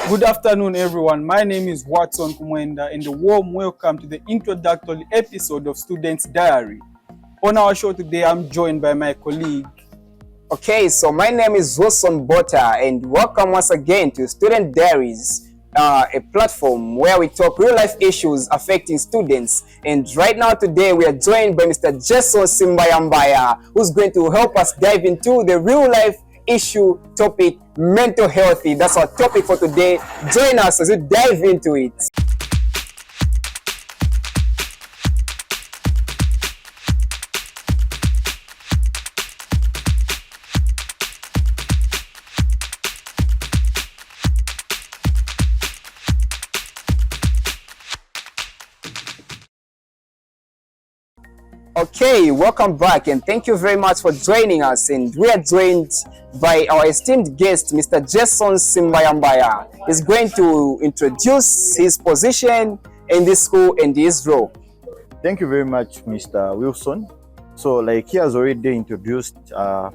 Good afternoon, everyone. My name is Watson Kumwenda, and a warm welcome to the introductory episode of Student Diary. On our show today, I'm joined by my colleague. Okay, so my name is Wilson Bota, and welcome once again to Student Diaries, a platform where we talk real-life issues affecting students. And right now, today, we are joined by Mr. Jason Simbayambaya, who's going to help us dive into the real-life issue topic, mental health. That's our topic for today. Join us as we dive into it. Okay, welcome back and thank you very much for joining us. And we are joined by our esteemed guest, Mr. Jason Simbayambaya. He's going to introduce his position in this school and his role. Thank you very much, Mr. Wilson. So like he has already introduced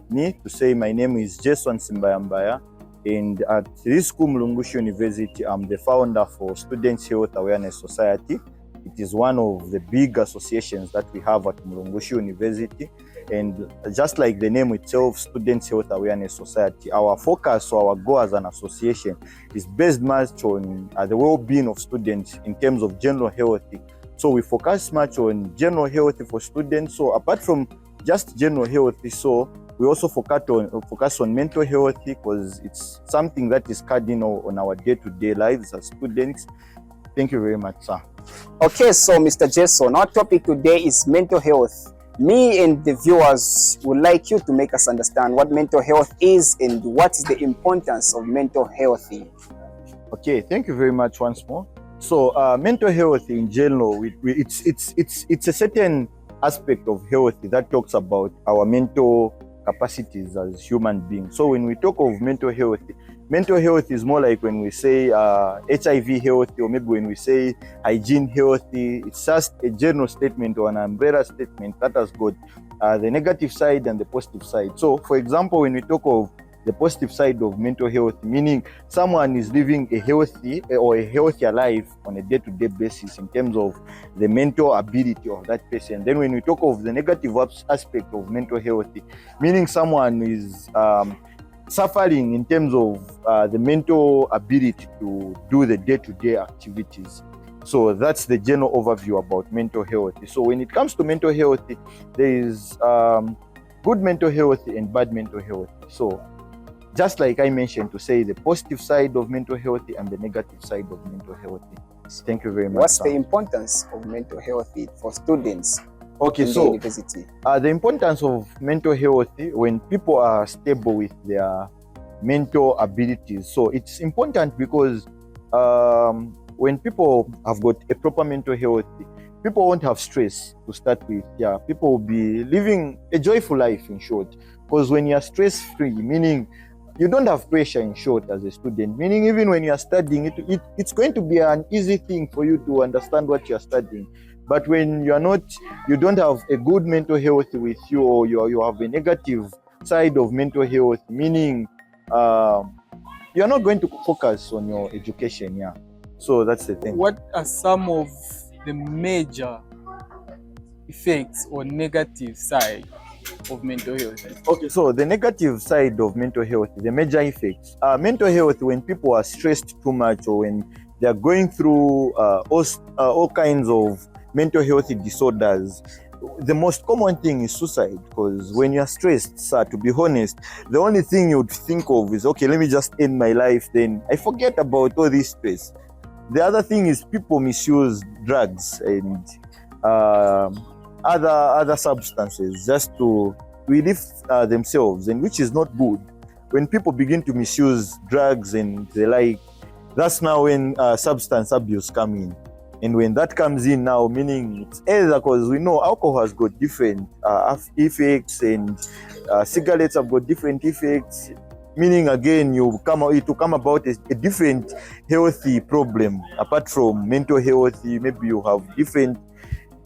me to say my name is Jason Simbayambaya, and at this school, Mulungushi University, I'm the founder for Student Health Awareness Society. It is one of the big associations that we have at Mulungushi University. And just like the name itself, Student Health Awareness Society, our focus or our goal as an association is based much on the well-being of students in terms of general health. So we focus much on general health for students. So apart from just general health, so we also focus on mental health because it's something that is cardinal on our day-to-day lives as students. Thank you very much, sir. Okay, so Mr. Jason, our topic today is mental health. Me and the viewers would like you to make us understand what mental health is and what is the importance of mental health. Okay, thank you very much once more. So mental health in general, it's a certain aspect of health that talks about our mental capacities as human beings. So when we talk of mental health is more like when we say HIV health, or maybe when we say hygiene health. It's just a general statement or an umbrella statement that has got the negative side and the positive side. So for example, when we talk of the positive side of mental health, meaning someone is living a healthy or a healthier life on a day-to-day basis in terms of the mental ability of that person. Then when we talk of the negative aspect of mental health, meaning someone is suffering in terms of the mental ability to do the day-to-day activities. So that's the general overview about mental health. So when it comes to mental health, there is good mental health and bad mental health. So just like I mentioned, to say the positive side of mental health and the negative side of mental health. Thank you very much. What's the importance of mental health for students? Okay, so university? The importance of mental health when people are stable with their mental abilities. So it's important because when people have got a proper mental health, people won't have stress to start with. Yeah, people will be living a joyful life, in short. Because when you are stress-free, meaning you don't have pressure, in short, as a student, meaning even when you are studying, it's going to be an easy thing for you to understand what you are studying. But when you are not, you don't have a good mental health with you, or you have a negative side of mental health, meaning you are not going to focus on your education. Yeah, so that's the thing. What are some of the major effects or negative side of mental health? Okay, so the negative side of mental health, the major effects. Mental health, when people are stressed too much, or when they are going through all kinds of mental health disorders, the most common thing is suicide. Because when you are stressed, sir, to be honest, the only thing you would think of is, okay, let me just end my life, then I forget about all this stress. The other thing is people misuse drugs and other substances just to relieve themselves, and which is not good. When people begin to misuse drugs and the like, that's now when substance abuse come in. And when that comes in now, meaning it's either because we know alcohol has got different effects, and cigarettes have got different effects, meaning again it will come about a different healthy problem apart from mental health. Maybe you have different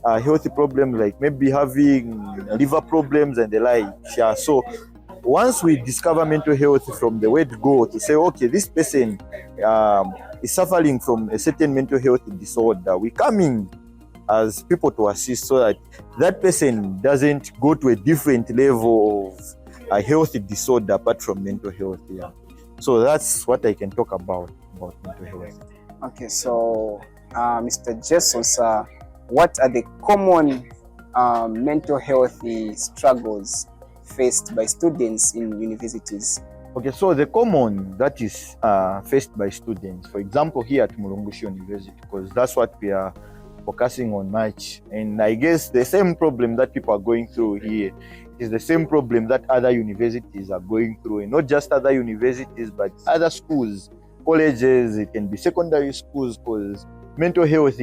healthy problems, like maybe having liver problems and the like. Yeah, so once we discover mental health from the word go, to say, okay, this person is suffering from a certain mental health disorder, we come in as people to assist so that that person doesn't go to a different level of a health disorder apart from mental health. Yeah. So that's what I can talk about mental health. Okay, so Mr. Jason, sir, what are the common mental health struggles faced by students in universities? Okay, so the common that is faced by students, for example, here at Mulungushi University, because that's what we are focusing on much, and I guess the same problem that people are going through here is the same problem that other universities are going through, and not just other universities, but other schools, colleges, it can be secondary schools, because mental health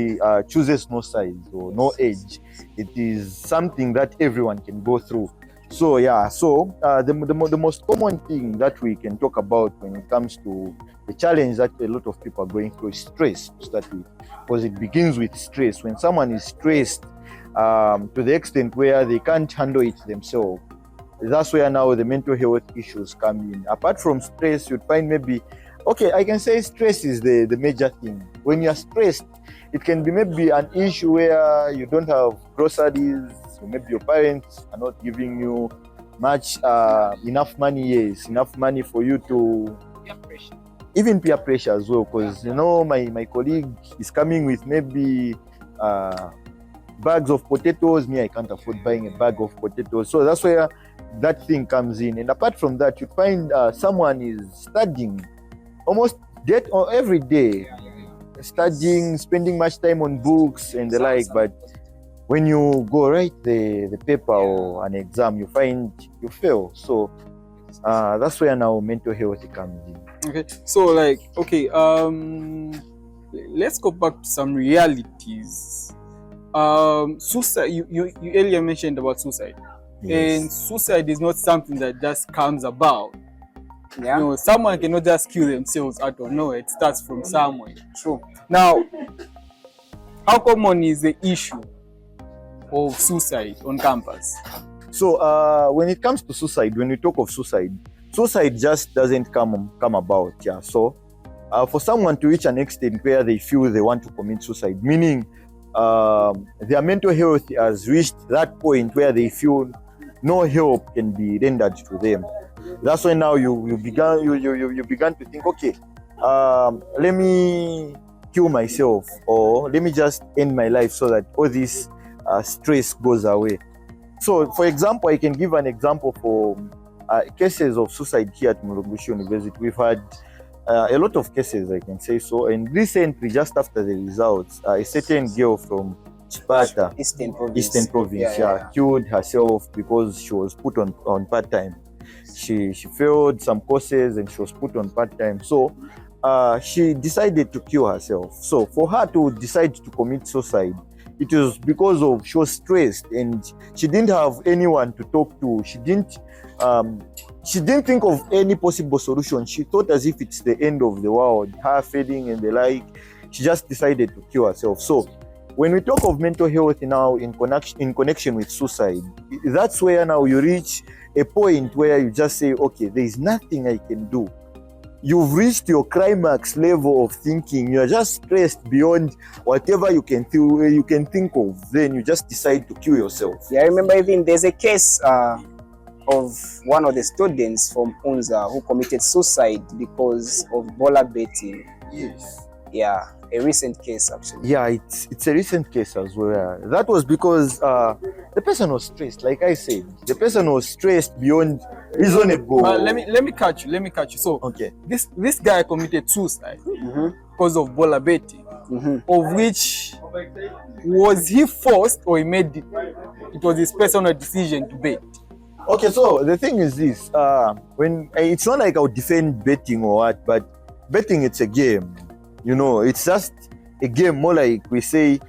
chooses no size or no age. It is something that everyone can go through. So yeah, the most common thing that we can talk about when it comes to the challenge that a lot of people are going through is stress, to start with, because it begins with stress. When someone is stressed to the extent where they can't handle it themselves, that's where now the mental health issues come in. Apart from stress, you'd find maybe, okay, I can say stress is the major thing. When you're stressed, it can be maybe an issue where you don't have groceries, or maybe your parents are not giving you much enough money, enough money for you to even peer pressure as well, because my colleague is coming with maybe bags of potatoes. Me, I can't afford buying a bag of potatoes. So that's where that thing comes in. And apart from that, you find someone is studying almost every day, studying, spending much time on books and the like, but when you go write the paper or an exam, you find you fail. So that's where now mental health comes in. Okay, so let's go back to some realities. Suicide, you earlier mentioned about suicide. Yes. And suicide is not something that just comes about. Yeah. Someone cannot just kill themselves out of nowhere. It starts from somewhere. True. Now, how common is the issue of suicide on campus? So when it comes to suicide, when we talk of suicide just doesn't come about. Yeah. So for someone to reach an extent where they feel they want to commit suicide, meaning their mental health has reached that point where they feel no help can be rendered to them. That's when now you began to think, okay, let me kill myself, or let me just end my life so that all this stress goes away. So, for example, I can give an example for cases of suicide here at Mulungushi University. We've had a lot of cases, I can say so. And recently, just after the results, a certain girl from Chipata, Eastern Province, killed herself because she was put on part-time. She failed some courses and she was put on part-time. So she decided to kill herself. So for her to decide to commit suicide, it was because she was stressed and she didn't have anyone to talk to. She didn't think of any possible solution. She thought as if it's the end of the world, her failing and the like. She just decided to kill herself. So when we talk of mental health now in connection with suicide, that's where now you reach a point where you just say, okay, there is nothing I can do. You've reached your climax level of thinking. You're just stressed beyond whatever you can think of. Then you just decide to kill yourself. Yeah, I remember even there's a case of one of the students from Unza who committed suicide because of bola betting. Yes. Yeah, a recent case actually. Yeah, it's a recent case as well. That was because the person was stressed. Like I said, the person was stressed beyond reasonable. Let me catch you. So okay, this guy committed suicide because of bola betting, of which was he forced or he made it was his personal decision to bet. Okay, so the thing is this: when it's not like I'll defend betting or what, but betting, it's a game. It's just a game, more like we say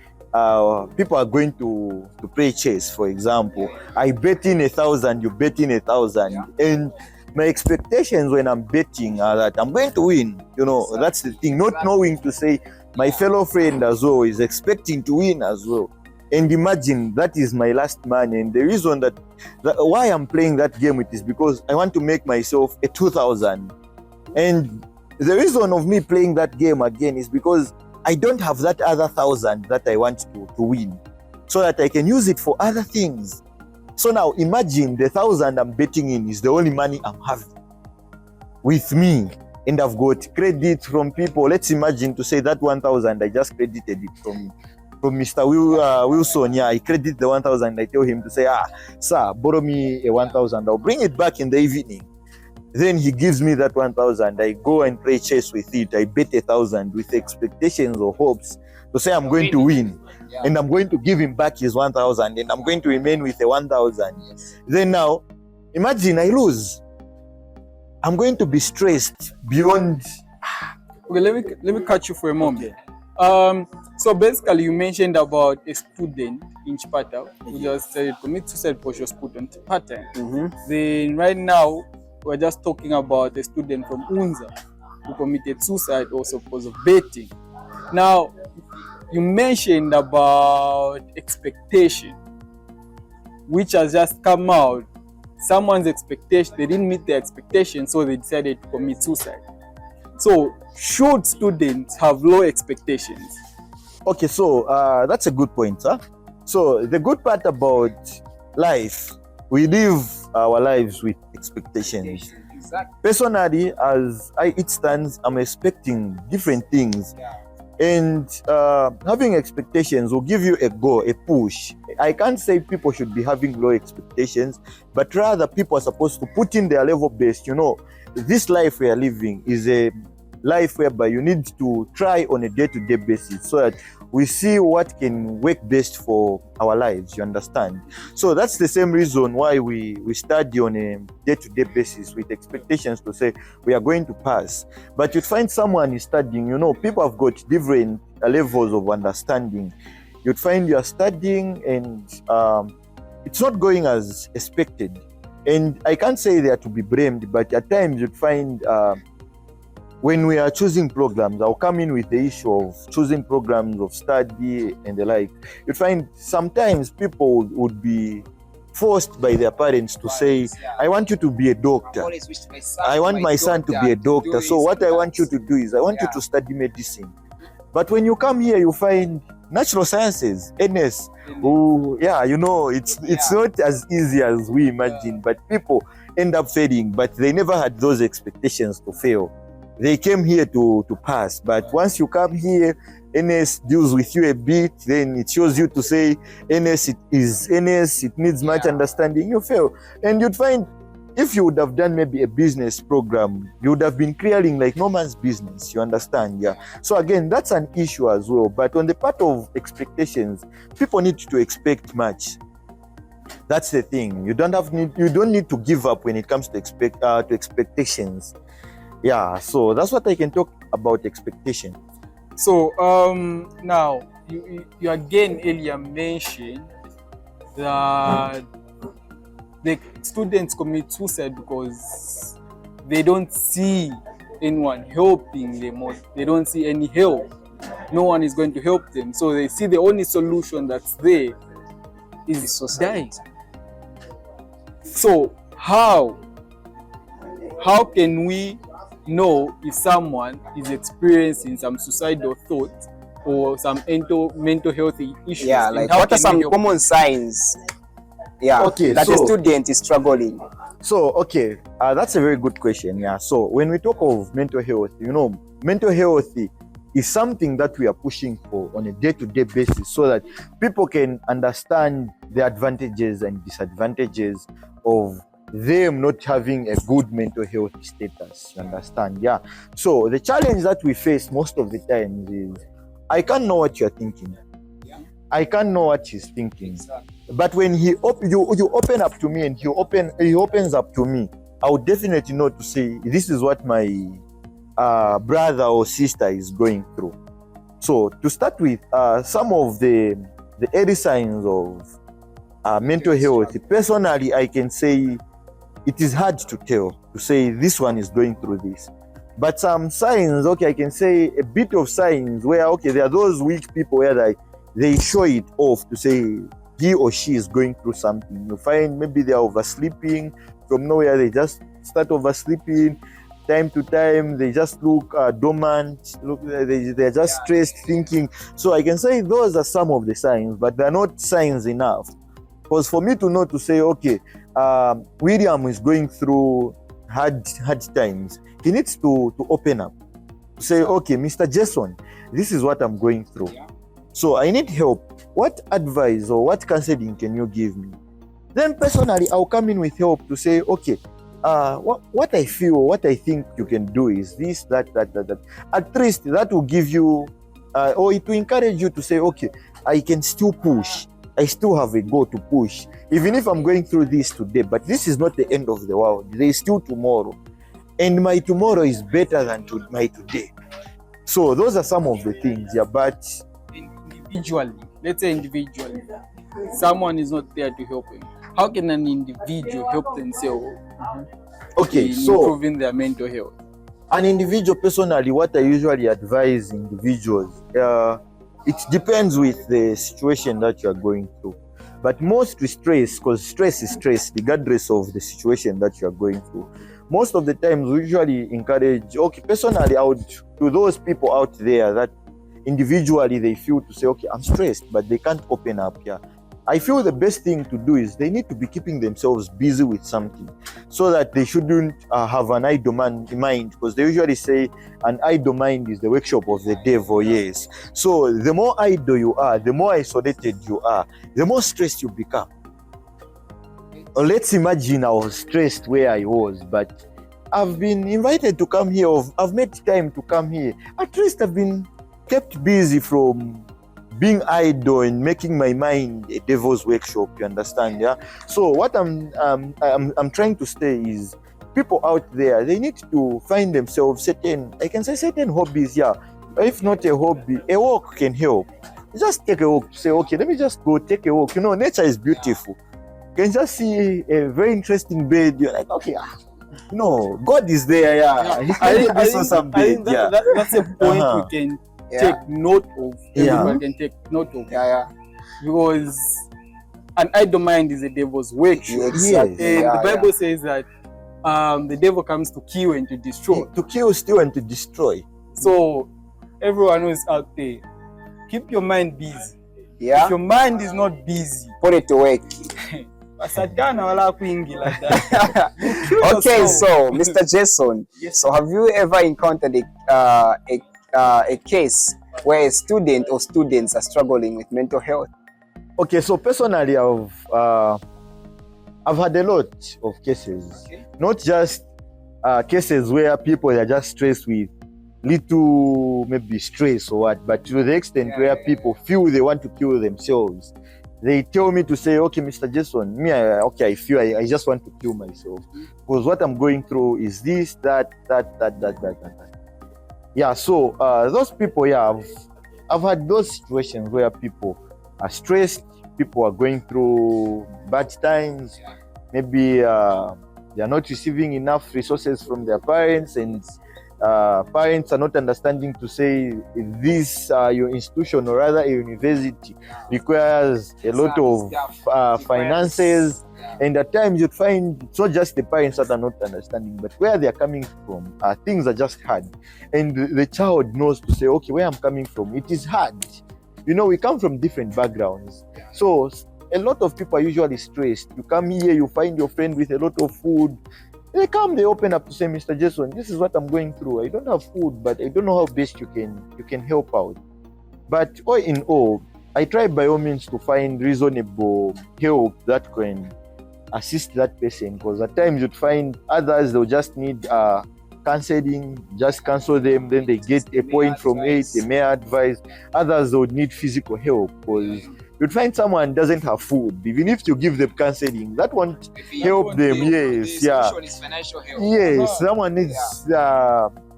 people are going to play chess, for example. I bet in 1,000, you bet in 1,000. And my expectations when I'm betting are that I'm going to win. That's the thing. Not knowing to say my fellow friend as well is expecting to win as well. And imagine that is my last money. And the reason that why I'm playing that game it is because I want to make myself a 2,000. And the reason of me playing that game again is because I don't have that other 1,000 that I want to win, so that I can use it for other things. So now imagine the 1,000 I'm betting in is the only money I'm having with me, and I've got credit from people. Let's imagine to say that 1,000 I just credited it from Mr. Wilson. Yeah, I credit the 1,000. I tell him to say, sir, borrow me a 1,000. I'll bring it back in the evening. Then he gives me that 1,000. I go and play chess with it. I bet 1,000 with expectations or hopes to say I'm going to win. Yeah. And I'm going to give him back his 1,000, and I'm going to remain with the 1,000. Yes. Then now, imagine I lose. I'm going to be stressed beyond. Okay, let me cut you for a moment. So basically, you mentioned about a student in Chipata who just said commit suicide because she was put on part-time. Then right now, we're just talking about a student from Unza who committed suicide also because of betting. Now, you mentioned about expectation, which has just come out. Someone's expectation, they didn't meet their expectation, so they decided to commit suicide. So, should students have low expectations? Okay, so that's a good point, huh? So, the good part about life, we live our lives with expectations. Exactly. Personally, as it stands, I'm expecting different things. And having expectations will give you a goal, a push. I can't say people should be having low expectations, but rather people are supposed to put in their level best. You know, this life we are living is a life whereby you need to try on a day-to-day basis so that we see what can work best for our lives, you understand? So that's the same reason why we study on a day-to-day basis with expectations to say we are going to pass. But you'd find someone is studying, you know, people have got different levels of understanding. You'd find you are studying and it's not going as expected. And I can't say they are to be blamed, but at times you'd find when we are choosing programs, I'll come in with the issue of choosing programs of study and the like. You find sometimes people would be forced by their parents to say, I want you to be a doctor. I want my son to be a doctor. So what I want you to do is I want you to study medicine. But when you come here, you find natural sciences, NS. Oh, yeah, you know, it's not as easy as we imagine, but people end up failing, but they never had those expectations to fail. They came here to pass, but once you come here, NS deals with you a bit, then it shows you to say NS is NS, it needs much understanding, you fail. And you'd find if you would have done maybe a business program, you would have been clearing like no man's business, you understand? Yeah. So again, that's an issue as well. But on the part of expectations, people need to expect much. That's the thing. You don't need to give up when it comes to expectations. Yeah, so that's what I can talk about expectation. So now you again earlier mentioned that the students commit suicide because they don't see anyone helping them, or they don't see any help. No one is going to help them, so they see the only solution that's there is dying. So how can we know if someone is experiencing some suicidal thoughts or some mental health issues? Yeah, like what are some common signs? Yeah, okay, that a student is struggling. So, okay, that's a very good question. Yeah, so when we talk of mental health, you know, mental health is something that we are pushing for on a day-to-day basis so that people can understand the advantages and disadvantages of them not having a good mental health status, you understand? Yeah. So the challenge that we face most of the time is I can't know what you're thinking. I can't know what he's thinking. Exactly. But when you open up to me and he opens up to me, I would definitely know to say this is what my brother or sister is going through. So to start with, some of the early signs of mental health, personally, I can say it is hard to tell, to say this one is going through this. But some signs, okay, I can say a bit of signs where, okay, there are those weak people where they show it off to say he or she is going through something. You find maybe they are oversleeping. From nowhere, they just start oversleeping. Time to time, they just look dormant. They're just stressed, thinking. So I can say those are some of the signs, but they're not signs enough. Because for me to know to say, okay, William is going through hard times, he needs to open up. Say, okay, Mr. Jason, this is what I'm going through. So I need help. What advice or what counseling can you give me? Then personally, I'll come in with help to say, okay, what I feel, what I think you can do is this, that. At least that will give you, or it will encourage you to say, okay, I can still push. I still have a goal to push. Even if I'm going through this today, but this is not the end of the world. There is still tomorrow. And my tomorrow is better than my today. So those are some of the things, but individually, let's say individually, someone is not there to help him. How can an individual help themselves okay, in so improving their mental health? An individual, personally, what I usually advise individuals, it depends with the situation that you are going through. But most stress, because stress is stress, regardless of the situation that you are going through. Most of the times, we usually encourage, okay, personally, I would, to those people out there that individually they feel to say, okay, I'm stressed, but they can't open up here. I feel the best thing to do is they need to be keeping themselves busy with something so that they shouldn't have an idle mind, because they usually say an idle mind is the workshop of the devil, yes. So the more idle you are, the more isolated you are, the more stressed you become. Let's imagine I was stressed where I was, but I've been invited to come here, I've made time to come here. At least I've been kept busy from being idle and making my mind a devil's workshop, you understand, yeah? So what I'm trying to say is, people out there, they need to find themselves certain hobbies, yeah. If not a hobby, a walk can help. Just take a walk, say, okay, let me just go take a walk. You know, nature is beautiful. You can just see a very interesting bird, you're like, okay, no, God is there, yeah. I think that's a point we can take note of. Everyone can take note of. Because an idle mind is a devil's workshop. Yes. And the Bible says that the devil comes to kill and to destroy. To kill, steal, and to destroy. So everyone who is out there, keep your mind busy. Yeah. If your mind is not busy, Put it to work. Okay, so Mr. Jason, so have you ever encountered a case where a student or students are struggling with mental health? Okay, so personally, I've had a lot of cases, not just cases where people are just stressed with little maybe stress or what, but to the extent where people feel they want to kill themselves. They tell me to say, okay, Mr. Jason, I feel I just want to kill myself because what I'm going through is this, that. Yeah, so those people, I've had those situations where people are stressed, people are going through bad times, maybe they are not receiving enough resources from their parents, and parents are not understanding to say this your institution or rather a university requires a lot of finances, and at times you'd find it's not just the parents that are not understanding, but where they are coming from, things are just hard, and the child knows to say, okay, where I'm coming from, it is hard. You know, we come from different backgrounds, so a lot of people are usually stressed. You come here, you find your friend with a lot of food. They come, they open up to say, Mr. Jason, this is what I'm going through. I don't have food, but I don't know how best you can help out. But all in all, I try by all means to find reasonable help that can assist that person, because at times you'd find others, they'll just need counseling, just counsel them, then they get a point from it, they may advise. Others would need physical help, because you'd find someone doesn't have food. Even if you give them counseling, that won't help them. Yes, Financial help. Yes, someone needs,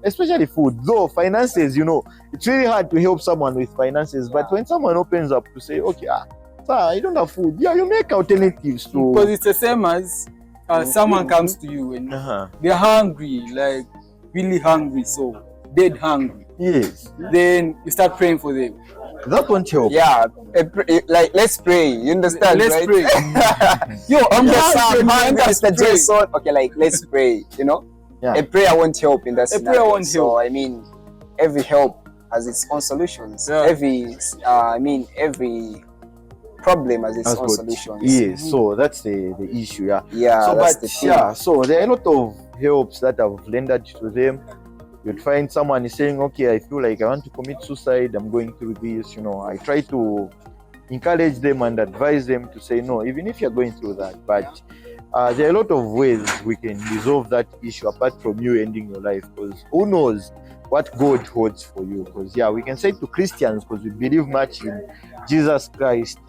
especially food. Though finances, you know, it's really hard to help someone with finances. But when someone opens up to say, okay, sir, I don't have food. Yeah, you make alternatives to. Because it's the same as someone comes to you and they're hungry, like really hungry, so dead hungry. Yes. Then you start praying for them. That won't help. Yeah, like let's pray. You understand? Let's right? pray. Yo, I'm Yeah, just let's pray. Jason. Okay, like let's pray. You know, Yeah. a prayer won't help in that A prayer scenario. won't So help. I mean, every help has its own solutions. Yeah. Every problem has its That's own good. solutions. Yes, so that's the issue, yeah. Yeah, So, that's but the thing. yeah, so there are a lot of helps that I've rendered to them. You'd find someone is saying, okay, I feel like I want to commit suicide, I'm going through this, you know. I try to encourage them and advise them to say no, even if you're going through that. But there are a lot of ways we can resolve that issue apart from you ending your life, because who knows what God holds for you. Because yeah, we can say to Christians, because we believe much in Jesus Christ,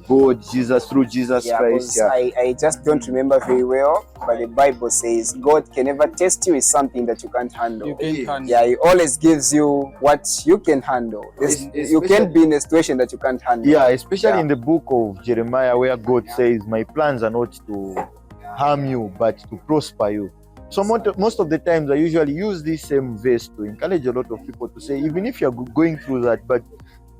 God, Jesus, through Jesus Yeah, Christ. because Yeah. I just don't remember very well, but the Bible says God can never test you with something that you can't handle. You can handle. Yeah, He always gives you what you can handle. You can't be in a situation that you can't handle. Yeah, especially Yeah. in the book of Jeremiah, where God says, my plans are not to harm you, but to prosper you. So most of the times, I usually use this same verse to encourage a lot of people to say, even if you're going through that, but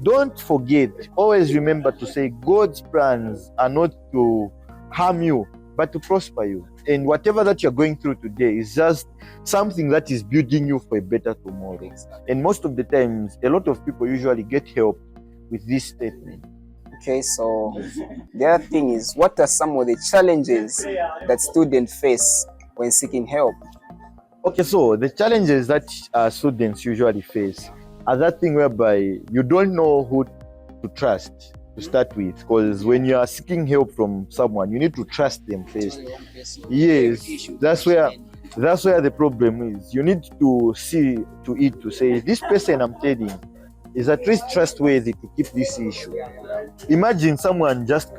don't forget, always remember to say God's plans are not to harm you, but to prosper you. And whatever that you're going through today is just something that is building you for a better tomorrow. And most of the times, a lot of people usually get help with this statement. Okay, so the other thing is, what are some of the challenges that students face when seeking help? Okay, so the challenges that students usually face are that thing whereby you don't know who to trust to start with, because when you are seeking help from someone, you need to trust them first. Yes, that's where the problem is. You need to see to it to say, this person I'm telling is at least trustworthy to keep this issue. Imagine someone just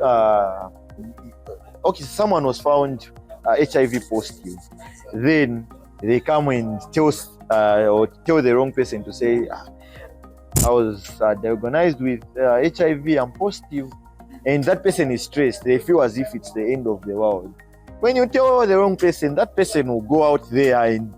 someone was found HIV positive, then they come and tell the wrong person to say, I was diagnosed with HIV, I'm positive, and that person is stressed. They feel as if it's the end of the world. When you tell the wrong person, that person will go out there and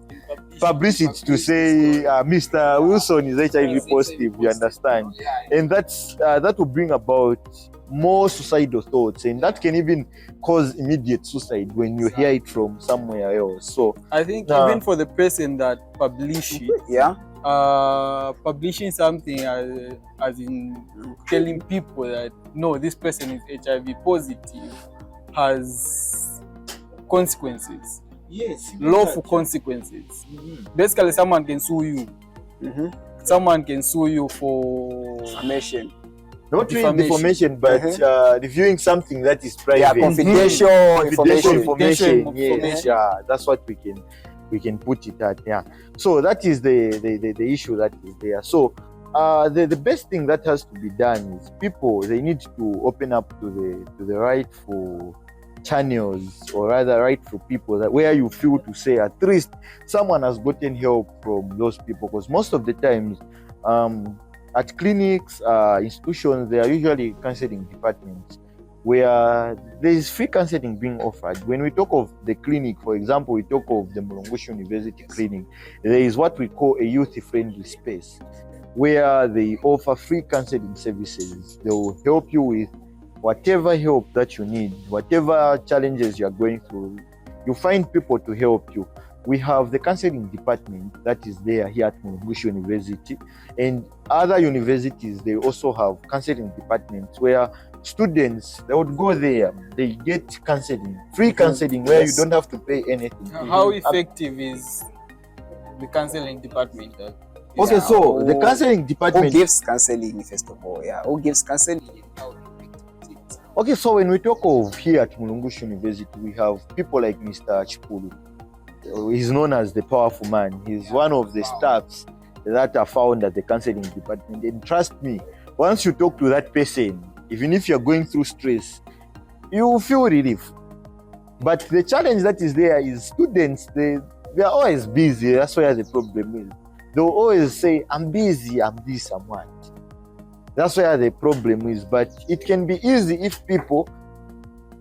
publish it to say Mr. Wilson is HIV positive, you understand? And that will bring about more suicidal thoughts, and that can even cause immediate suicide when you hear it from somewhere else. So I think even for the person that published it, Yeah. Publishing something as in telling people that no, this person is HIV positive has consequences. yes, Lawful consequences. Basically, someone can sue you. Someone can sue you for Defamation. not really defamation, but reviewing something that is private. Yeah, confidential information. information. Yes, information. yeah, that's what we can put it at. Yeah. So that is the issue that is there. So the best thing that has to be done is people, they need to open up to the rightful channels, or rather rightful people, that where you feel to say at least someone has gotten help from those people. Because most of the times at clinics, institutions, there are usually counseling departments where there is free counseling being offered. When we talk of the clinic, for example, we talk of the Mulungushi University Clinic, there is what we call a youth-friendly space where they offer free counseling services. They will help you with whatever help that you need, whatever challenges you are going through. You find people to help you. We have the counseling department that is there here at Mulungushi University, and other universities, they also have counseling departments where students, they would go there, they get counseling, free counseling, where you don't have to pay anything. How effective is the counseling department? Okay, so the counseling Who department. gives counseling, first of all? Yeah, who gives counseling? Okay, so when we talk of here at Mulungushi University, we have people like Mr. Chipulu. He's known as the powerful man. He's one of the staffs that are found at the counseling department. And trust me, once you talk to that person, even if you're going through stress, you will feel relief. But the challenge that is there is students, they are always busy. That's where the problem is. They'll always say, I'm busy, I'm this, I'm what. That's where the problem is. But it can be easy if people,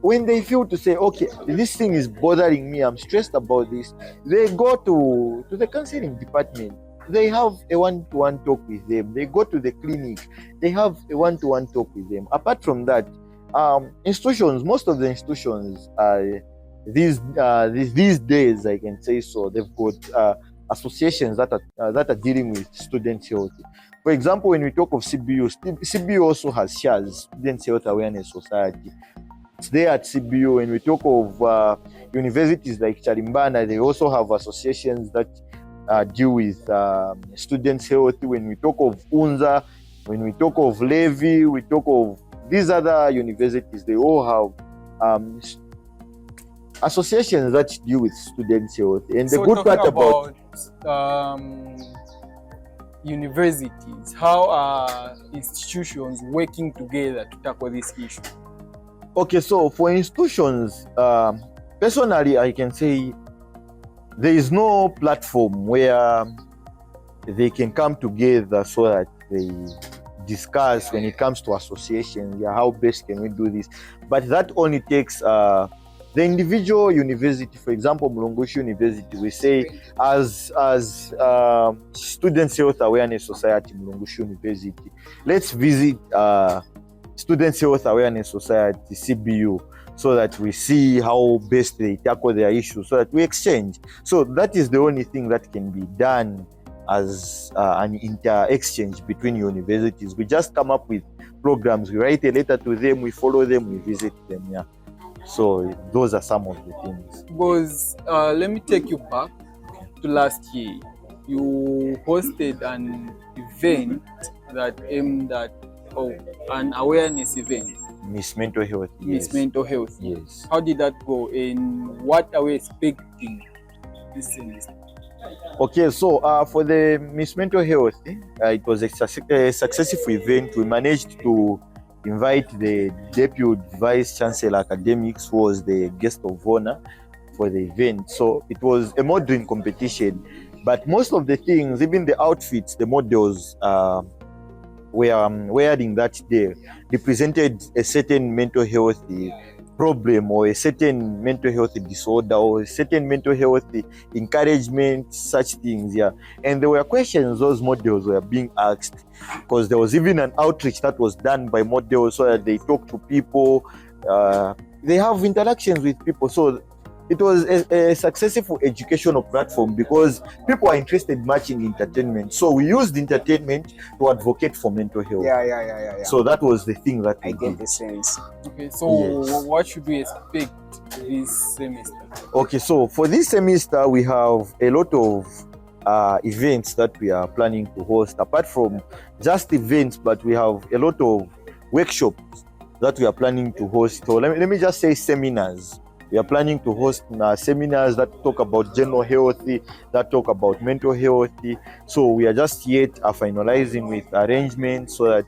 when they feel to say, okay, this thing is bothering me, I'm stressed about this, they go to the counseling department. they have a one-to-one talk with them. They go to the clinic, they have a one-to-one talk with them. Apart from that, institutions, most of the institutions these days, I can say so, they've got associations that are dealing with student health. For example, when we talk of CBU, CBU also has shares, Student Health Awareness Society. It's there at CBU. When we talk of universities like Charimbana, they also have associations that deal with students' health. When we talk of UNZA, when we talk of Levi, we talk of these other universities, they all have associations that deal with students' health. And the good part about universities, how are institutions working together to tackle this issue? Okay, so for institutions, personally, I can say there is no platform where they can come together so that they discuss when it comes to associations, how best can we do this. But that only takes the individual university. For example, Mulungushi University, we say as Student Health Awareness Society, Mulungushi University, let's visit Student Health Awareness Society, CBU, so that we see how best they tackle their issues, so that we exchange. So that is the only thing that can be done as an inter-exchange between universities. We just come up with programs, we write a letter to them, we follow them, we visit them. Yeah. So those are some of the things. Because let me take you back to last year. You hosted an event that aimed at an awareness event. Miss Mental Health. Miss Mental Health. Yes. How did that go, and what are we expecting this semester? Okay, so for the Miss Mental Health, it was a successful event. We managed to invite the Deputy Vice Chancellor Academics, who was the guest of honor for the event. So it was a modeling competition, but most of the things, even the outfits, the models were wearing that day, represented a certain mental health problem or a certain mental health disorder or a certain mental health encouragement, such things. Yeah. And there were questions those models were being asked, because there was even an outreach that was done by models so that they talk to people, they have interactions with people. So it was a successful educational platform because people are interested much in entertainment. So we used entertainment to advocate for mental health. Yeah. So that was the thing that I get the sense. Okay, so Yes. what should we expect this semester? Okay, so for this semester, we have a lot of events that we are planning to host. Apart from just events, but we have a lot of workshops that we are planning to host. So let me just say seminars. We are planning to host seminars that talk about general health, that talk about mental health. So we are just yet finalizing with arrangements so that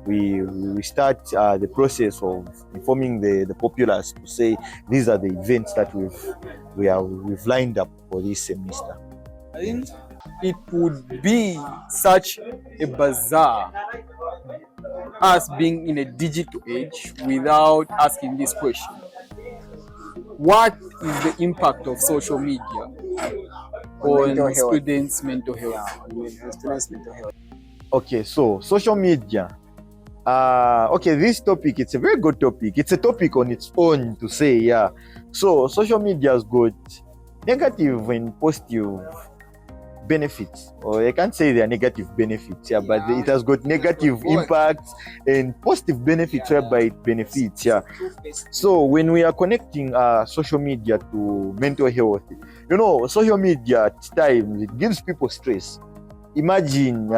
we start the process of informing the populace to say these are the events that we've lined up for this semester. I think it would be such a bizarre us being in a digital age without asking this question. What is the impact of social media on students' mental health? Students' mental health. Okay, so social media. Okay, this topic, it's a very good topic. It's a topic on its own to say, yeah. So social media has got negative and positive benefits, or I can't say they are negative benefits, yeah, but it has got negative impacts and positive benefits whereby it benefits, yeah. So when we are connecting social media to mental health, social media at times it gives people stress. Imagine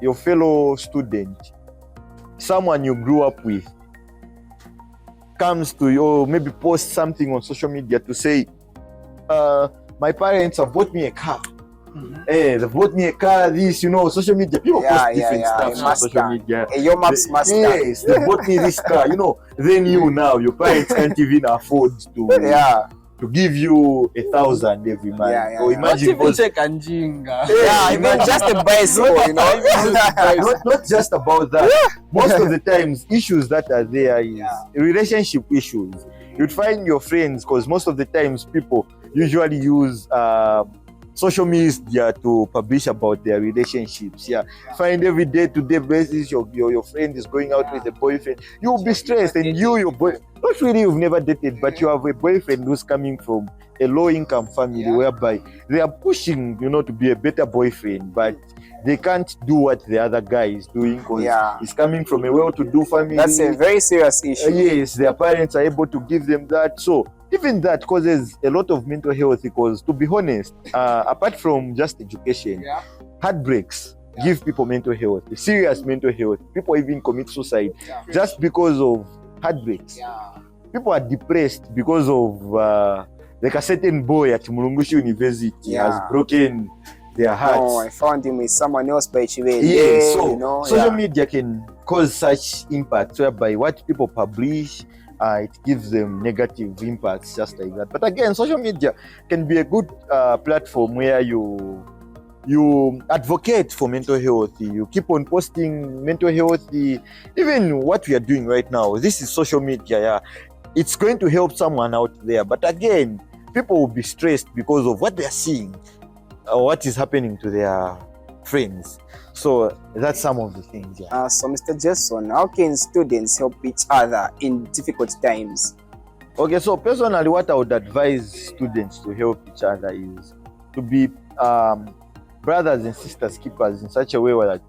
your fellow student, someone you grew up with, comes to you, or maybe post something on social media to say, my parents have bought me a car. Hey, they bought me a car, this, social media. People post different stuff on social media. Your maps must Yes, they bought me this car, Then now, your parents can't even afford to give you 1,000 every month. Or imagine even check Anjinga. Even just a bicycle, not just about that. Most of the times, issues that are there is relationship issues. You'd find your friends, because most of the times people usually use social media to publish about their relationships. Yeah, find every day-to-day basis your friend is going out with a boyfriend. You'll be stressed, and your boy, not really you've never dated, but you have a boyfriend who's coming from a low-income family whereby they are pushing, to be a better boyfriend, but they can't do what the other guy is doing because he's coming from a well-to-do family. That's a very serious issue. Yes, their parents are able to give them that. So even that causes a lot of mental health because, to be honest, apart from just education, heartbreaks give people mental health, serious mental health. People even commit suicide just because of heartbreaks. People are depressed because of like a certain boy at Mulungushi University has broken their hearts. Oh, I found him with someone else by Chile. Yeah, so social media can cause such impact whereby what people publish, it gives them negative impacts just like that. But again, social media can be a good platform where you advocate for mental health. You keep on posting mental health. Even what we are doing right now, this is social media. Yeah, it's going to help someone out there. But again, people will be stressed because of what they are seeing or what is happening to their friends. So that's some of the things. Yeah. So Mr. Jason, how can students help each other in difficult times? Okay, so personally, what I would advise students to help each other is to be brothers and sisters keepers in such a way that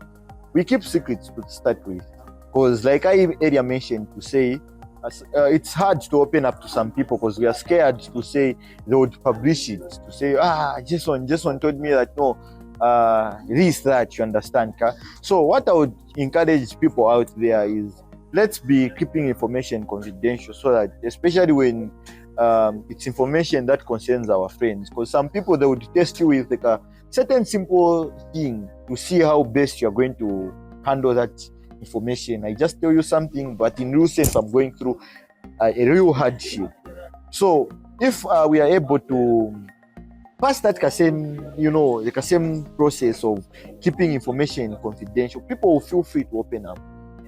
we keep secrets to start with. Because like I earlier mentioned, to say it's hard to open up to some people because we are scared to say they would publish it, to say, Jason told me that, no, this, that, you understand. So what I would encourage people out there is, let's be keeping information confidential, so that, especially when it's information that concerns our friends, because some people, they would test you with like a certain simple thing to see how best you're going to handle that information. I just tell you something, but in real sense, I'm going through a real hardship. So if we are able to pass that same process of keeping information confidential, people will feel free to open up.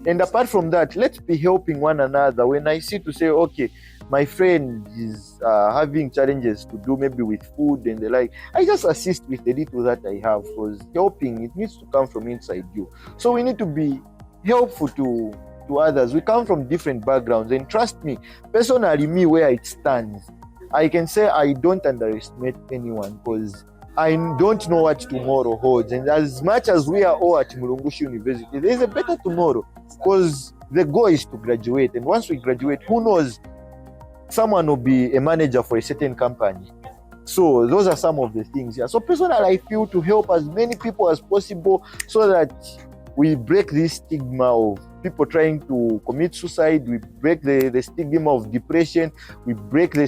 And apart from that, let's be helping one another. When I see to say, okay, my friend is having challenges to do maybe with food and the like, I just assist with the little that I have, because helping, it needs to come from inside you. So we need to be helpful to others. We come from different backgrounds, and trust me, personally, me, where it stands, I can say I don't underestimate anyone, because I don't know what tomorrow holds. And as much as we are all at Mulungushi University, there is a better tomorrow, because the goal is to graduate. And once we graduate, who knows, someone will be a manager for a certain company. So those are some of the things. Yeah. So personally, I feel to help as many people as possible, so that we break this stigma of people trying to commit suicide. We break the stigma of depression. We break the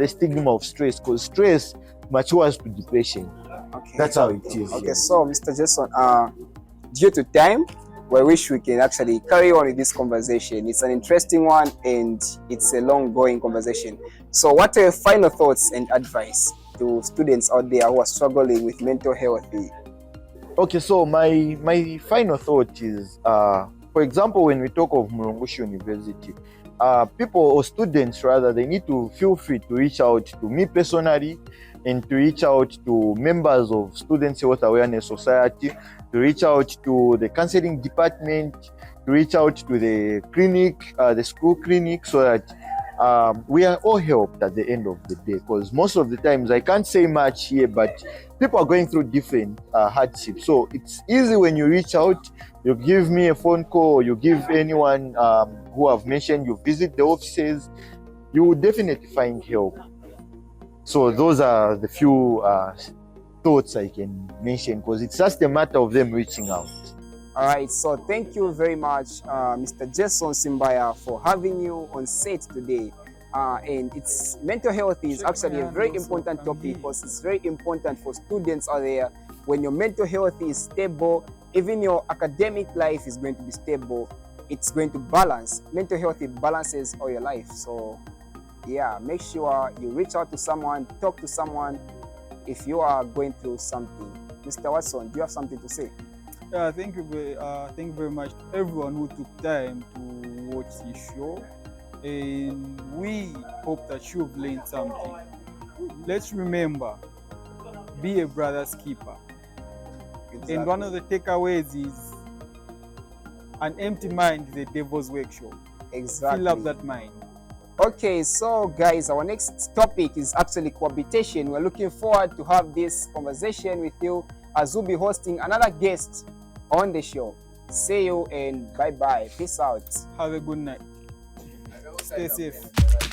stigma of stress, because stress matures to depression. Okay. That's how it is. Okay, so Mr. Jason, due to time, we wish we can actually carry on with this conversation. It's an interesting one, and it's a long-going conversation. So what are your final thoughts and advice to students out there who are struggling with mental health? Okay, so my final thought is, for example, when we talk of Mulungushi University, people, or students rather, they need to feel free to reach out to me personally, and to reach out to members of Students Health Awareness Society, to reach out to the counseling department, to reach out to the clinic, the school clinic, so that we are all helped at the end of the day. Because most of the times, I can't say much here, but people are going through different hardships. So it's easy when you reach out, you give me a phone call, or you give anyone who I've mentioned, you visit the offices, you will definitely find help. So those are the few thoughts I can mention, because it's just a matter of them reaching out. All right, so thank you very much, Mr. Jason Simbaya, for having you on set today. And mental health is actually a very important topic, because it's very important for students out there. When your mental health is stable, even your academic life is going to be stable. It's going to balance. Mental health, it balances all your life. So yeah, make sure you reach out to someone, talk to someone if you are going through something. Mr. Watson, do you have something to say? Yeah, thank you very much to everyone who took time to watch this show, and we hope that you've learned something. Let's remember, be a brother's keeper. Exactly. And one of the takeaways is an empty mind is a devil's workshop. Exactly. Fill up that mind. Okay, so guys, our next topic is actually cohabitation. We're looking forward to have this conversation with you as we'll be hosting another guest on the show. See you and bye-bye. Peace out. Have a good night. Stay safe.